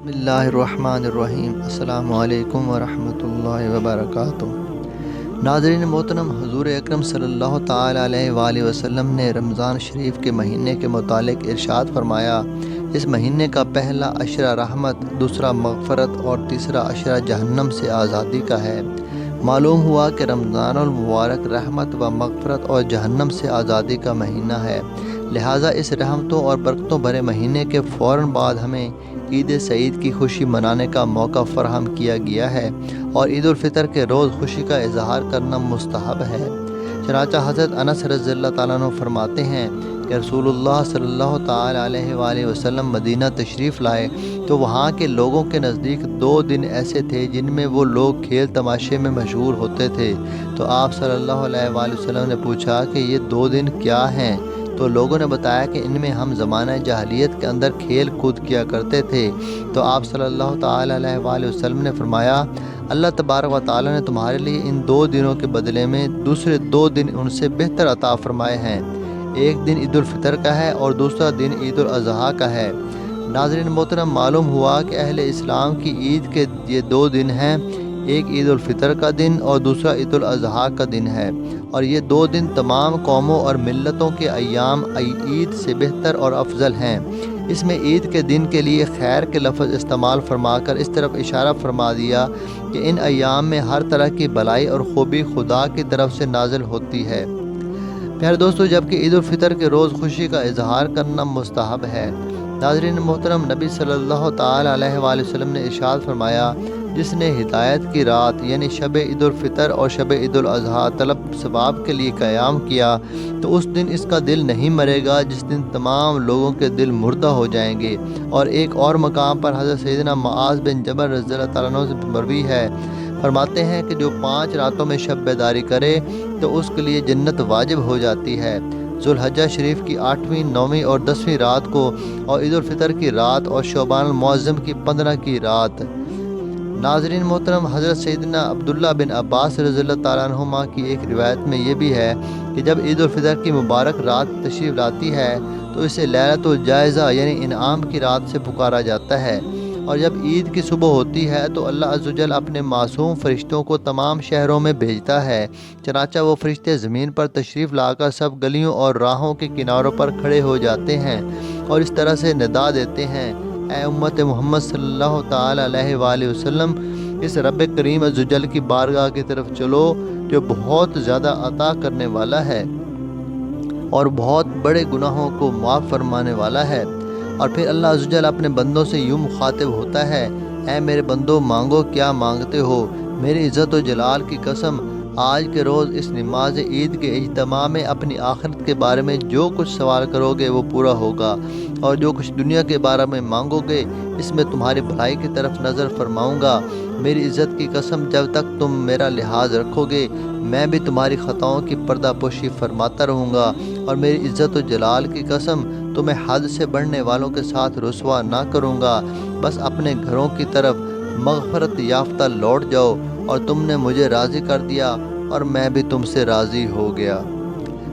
بسم اللہ الرحمن الرحیم۔ السلام علیکم ورحمۃ اللہ وبرکاتہ۔ ناظرین محترم، حضور اکرم صلی اللہ تعالیٰ علیہ وآلہ وسلم نے رمضان شریف کے مہینے کے متعلق ارشاد فرمایا، اس مہینے کا پہلا عشرہ رحمت، دوسرا مغفرت اور تیسرا عشرہ جہنم سے آزادی کا ہے۔ معلوم ہوا کہ رمضان المبارک رحمت و مغفرت اور جہنم سے آزادی کا مہینہ ہے، لہٰذا اس رحمتوں اور برکتوں بھرے مہینے کے فوراً بعد ہمیں عید سعید کی خوشی منانے کا موقع فراہم کیا گیا ہے اور عید الفطر کے روز خوشی کا اظہار کرنا مستحب ہے۔ چنانچہ حضرت انس رضی اللہ تعالیٰ عنہ فرماتے ہیں کہ رسول اللہ صلی اللہ تعالیٰ علیہ وآلہ وسلم مدینہ تشریف لائے تو وہاں کے لوگوں کے نزدیک 2 دن ایسے تھے جن میں وہ لوگ کھیل تماشے میں مشغول ہوتے تھے، تو آپ صلی اللہ علیہ وآلہ وسلم نے پوچھا کہ یہ 2 دن کیا ہیں؟ تو لوگوں نے بتایا کہ ان میں ہم زمانہ جاہلیت کے اندر کھیل کود کیا کرتے تھے۔ تو آپ صلی اللہ تعالیٰ علیہ وآلہ وسلم نے فرمایا، اللہ تبارک و تعالیٰ نے تمہارے لیے ان 2 دنوں کے بدلے میں دوسرے 2 دن ان سے بہتر عطا فرمائے ہیں، ایک دن عید الفطر کا ہے اور دوسرا دن عید الاضحیٰ کا ہے۔ ناظرین محترم، معلوم ہوا کہ اہل اسلام کی عید کے یہ 2 دن ہیں، ایک عید الفطر کا دن اور دوسرا عید الاضحیٰ کا دن ہے، اور یہ 2 دن تمام قوموں اور ملتوں کے ایام عید سے بہتر اور افضل ہیں۔ اس میں عید کے دن کے لیے خیر کے لفظ استعمال فرما کر اس طرف اشارہ فرما دیا کہ ان ایام میں ہر طرح کی بھلائی اور خوبی خدا کی طرف سے نازل ہوتی ہے۔ پیارے دوستو، جبکہ عید الفطر کے روز خوشی کا اظہار کرنا مستحب ہے۔ ناظرین محترم، نبی صلی اللہ تعالیٰ علیہ وآلہ وسلم نے ارشاد فرمایا، جس نے ہدایت کی رات یعنی شب عید الفطر اور شب عید الاضحیٰ طلب ثواب کے لیے قیام کیا تو اس دن اس کا دل نہیں مرے گا جس دن تمام لوگوں کے دل مردہ ہو جائیں گے۔ اور ایک اور مقام پر حضرت سیدنا معاذ بن جبل رضی اللہ تعالیٰ عنہ سے مروی ہے، فرماتے ہیں کہ جو 5 راتوں میں شب بیداری کرے تو اس کے لیے جنت واجب ہو جاتی ہے۔ ذوالحجہ شریف کی 8ویں، 9ویں اور 10ویں رات کو، اور عید الفطر کی رات، اور شعبان المعظم کی 15 کی رات۔ ناظرین محترم، حضرت سیدنا عبداللہ بن عباس رضی اللہ تعالیٰ عنہما کی ایک روایت میں یہ بھی ہے کہ جب عید الفطر کی مبارک رات تشریف لاتی ہے تو اسے لیلۃ الجائزہ یعنی انعام کی رات سے پکارا جاتا ہے، اور جب عید کی صبح ہوتی ہے تو اللہ عز و جل اپنے معصوم فرشتوں کو تمام شہروں میں بھیجتا ہے، چنانچہ وہ فرشتے زمین پر تشریف لا کر سب گلیوں اور راہوں کے کناروں پر کھڑے ہو جاتے ہیں اور اس طرح سے ندا دیتے ہیں، اے امت محمد صلی اللہ تعالیٰ علیہ وآلہ وسلم، اس رب کریم عز و جل کی بارگاہ کی طرف چلو جو بہت زیادہ عطا کرنے والا ہے اور بہت بڑے گناہوں کو معاف فرمانے والا ہے۔ اور پھر اللہ عز و جل اپنے بندوں سے یوں مخاطب ہوتا ہے، اے میرے بندو، مانگو کیا مانگتے ہو، میری عزت و جلال کی قسم، آج کے روز اس نماز عید کے اجتماع میں اپنی آخرت کے بارے میں جو کچھ سوال کرو گے وہ پورا ہوگا، اور جو کچھ دنیا کے بارے میں مانگو گے اس میں تمہاری بھلائی کی طرف نظر فرماؤں گا۔ میری عزت کی قسم، جب تک تم میرا لحاظ رکھو گے میں بھی تمہاری خطاؤں کی پردہ پوشی فرماتا رہوں گا، اور میری عزت و جلال کی قسم، تمہیں حد سے بڑھنے والوں کے ساتھ رسوا نہ کروں گا۔ بس اپنے گھروں کی طرف مغفرت یافتہ لوٹ جاؤ، اور تم نے مجھے راضی کر دیا اور میں بھی تم سے راضی ہو گیا۔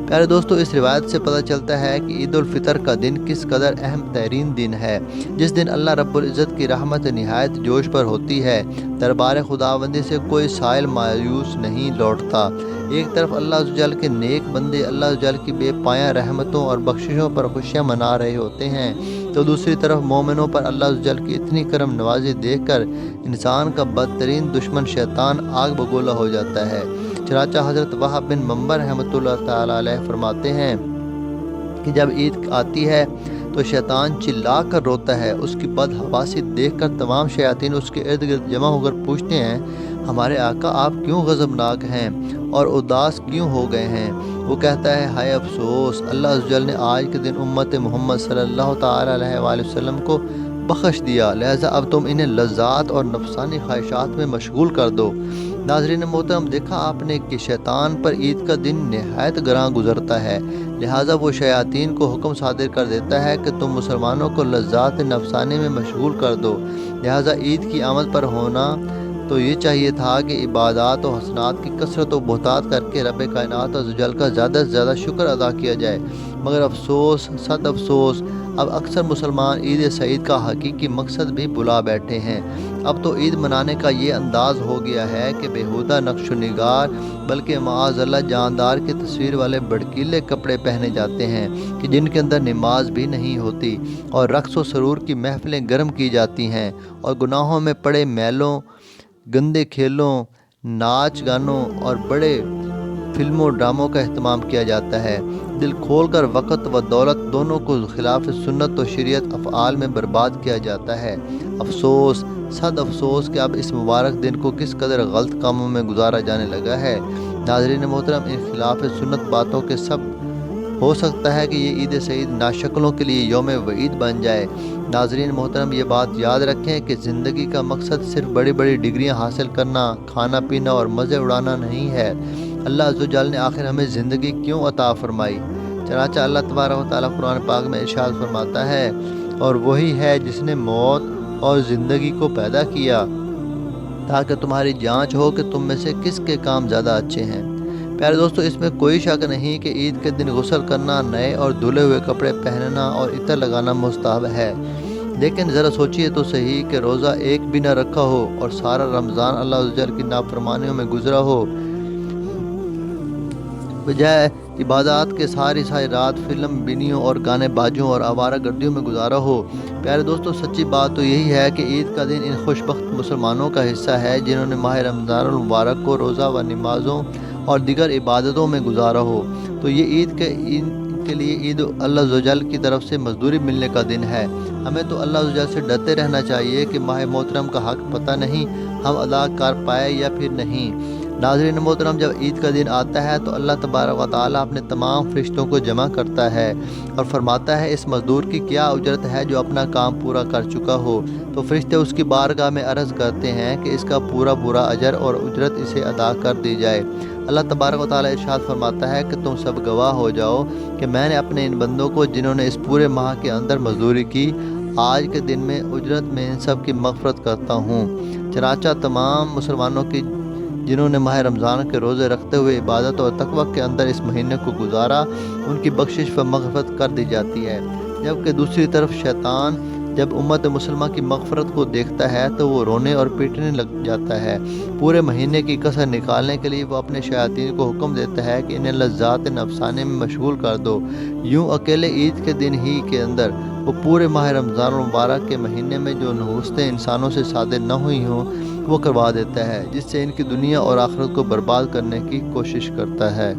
پیارے دوستو، اس روایت سے پتہ چلتا ہے کہ عید الفطر کا دن کس قدر اہم ترین دن ہے، جس دن اللہ رب العزت کی رحمت نہایت جوش پر ہوتی ہے، دربار خداوندی سے کوئی سائل مایوس نہیں لوٹتا۔ ایک طرف اللہ عز و جل کے نیک بندے اللہ عز و جل کی بے پایاں رحمتوں اور بخششوں پر خوشیاں منا رہے ہوتے ہیں، تو دوسری طرف مومنوں پر اللہ عز و جل کی اتنی کرم نوازی دیکھ کر انسان کا بدترین دشمن شیطان آگ بگولا ہو جاتا ہے۔ چنانچہ حضرت وہب بن منبر رحمۃ اللہ تعالیٰ علیہ فرماتے ہیں کہ جب عید آتی ہے تو شیطان چلا کر روتا ہے، اس کی بدحواسی دیکھ کر تمام شیاطین اس کے ارد گرد جمع ہو کر پوچھتے ہیں، ہمارے آقا آپ کیوں غضبناک ہیں اور اداس کیوں ہو گئے ہیں؟ وہ کہتا ہے، ہائے افسوس، اللہ عز و جل نے آج کے دن امت محمد صلی اللہ تعالیٰ علیہ وآلہ وسلم کو بخش دیا، لہٰذا اب تم انہیں لذات اور نفسانی خواہشات میں مشغول کر دو۔ ناظرین محترم، دیکھا آپ نے کہ شیطان پر عید کا دن نہایت گراں گزرتا ہے، لہٰذا وہ شیاطین کو حکم صادر کر دیتا ہے کہ تم مسلمانوں کو لذات نفسانی میں مشغول کر دو، لہٰذا عید کی آمد پر ہونا تو یہ چاہیے تھا کہ عبادات و حسنات کی کثرت و بہتات کر کے رب کائنات عز و جل کا زیادہ سے زیادہ شکر ادا کیا جائے، مگر افسوس صد افسوس، اب اکثر مسلمان عید سعید کا حقیقی مقصد بھی بلا بیٹھے ہیں۔ اب تو عید منانے کا یہ انداز ہو گیا ہے کہ بیہودہ نقش و نگار بلکہ معاذ اللہ جاندار کی تصویر والے بھڑکیلے کپڑے پہنے جاتے ہیں کہ جن کے اندر نماز بھی نہیں ہوتی، اور رقص و سرور کی محفلیں گرم کی جاتی ہیں، اور گناہوں میں پڑے میلوں، گندے کھیلوں، ناچ گانوں اور بڑے فلموں ڈراموں کا اہتمام کیا جاتا ہے۔ دل کھول کر وقت و دولت دونوں کو خلاف سنت و شریعت افعال میں برباد کیا جاتا ہے۔ افسوس صد افسوس کہ اب اس مبارک دن کو کس قدر غلط کاموں میں گزارا جانے لگا ہے۔ ناظرین محترم، ان خلاف سنت باتوں کے سب ہو سکتا ہے کہ یہ عید سعید ناشکلوں کے لیے یوم وعید بن جائے۔ ناظرین محترم، یہ بات یاد رکھیں کہ زندگی کا مقصد صرف بڑی بڑی ڈگریاں حاصل کرنا، کھانا پینا اور مزے اڑانا نہیں ہے۔ اللہ عز و جل نے آخر ہمیں زندگی کیوں عطا فرمائی؟ چنانچہ اللہ تبارک و تعالیٰ قرآن پاک میں ارشاد فرماتا ہے، اور وہی ہے جس نے موت اور زندگی کو پیدا کیا تاکہ تمہاری جانچ ہو کہ تم میں سے کس کے کام زیادہ اچھے ہیں۔ پیارے دوستو، اس میں کوئی شک نہیں کہ عید کے دن غسل کرنا، نئے اور دھلے ہوئے کپڑے پہننا اور عطر لگانا مستحب ہے، لیکن ذرا سوچئے تو صحیح کہ روزہ ایک بھی نہ رکھا ہو اور سارا رمضان اللہ عز و جل کی نافرمانیوں میں گزرا ہو، بجائے عبادات کے ساری رات فلم بینیوں اور گانے بازیوں اور آوارہ گردیوں میں گزارا ہو۔ پیارے دوستو، سچی بات تو یہی ہے کہ عید کا دن ان خوش بخت مسلمانوں کا حصہ ہے جنہوں نے ماہ رمضان المبارک کو روزہ و نمازوں اور دیگر عبادتوں میں گزارا ہو۔ تو یہ عید کے لیے عید اللہ عز و جل کی طرف سے مزدوری ملنے کا دن ہے۔ ہمیں تو اللہ عز و جل سے ڈرتے رہنا چاہیے کہ ماہ محترم کا حق پتہ نہیں ہم ادا کر پائے یا پھر نہیں۔ ناظرین محترم، جب عید کا دن آتا ہے تو اللہ تبارک و تعالیٰ اپنے تمام فرشتوں کو جمع کرتا ہے اور فرماتا ہے اس مزدور کی کیا اجرت ہے جو اپنا کام پورا کر چکا ہو۔ تو فرشتے اس کی بارگاہ میں عرض کرتے ہیں کہ اس کا پورا اجر اور اجرت اسے ادا کر دی جائے۔ اللہ تبارک و تعالیٰ ارشاد فرماتا ہے کہ تم سب گواہ ہو جاؤ کہ میں نے اپنے ان بندوں کو جنہوں نے اس پورے ماہ کے اندر مزدوری کی، آج کے دن میں اجرت میں ان سب کی مغفرت کرتا ہوں۔ چنانچہ تمام مسلمانوں کی جنہوں نے ماہ رمضان کے روزے رکھتے ہوئے عبادت اور تقوی کے اندر اس مہینے کو گزارا، ان کی بخشش و مغفرت کر دی جاتی ہے، جبکہ دوسری طرف شیطان جب امت مسلمہ کی مغفرت کو دیکھتا ہے تو وہ رونے اور پیٹنے لگ جاتا ہے۔ پورے مہینے کی کسر نکالنے کے لیے وہ اپنے شیاطین کو حکم دیتا ہے کہ انہیں لذات نفسانے میں مشغول کر دو۔ یوں اکیلے عید کے دن ہی کے اندر وہ پورے ماہ رمضان المبارک کے مہینے میں جو نحوستیں انسانوں سے صادر نہ ہوئی ہوں وہ کروا دیتا ہے، جس سے ان کی دنیا اور آخرت کو برباد کرنے کی کوشش کرتا ہے۔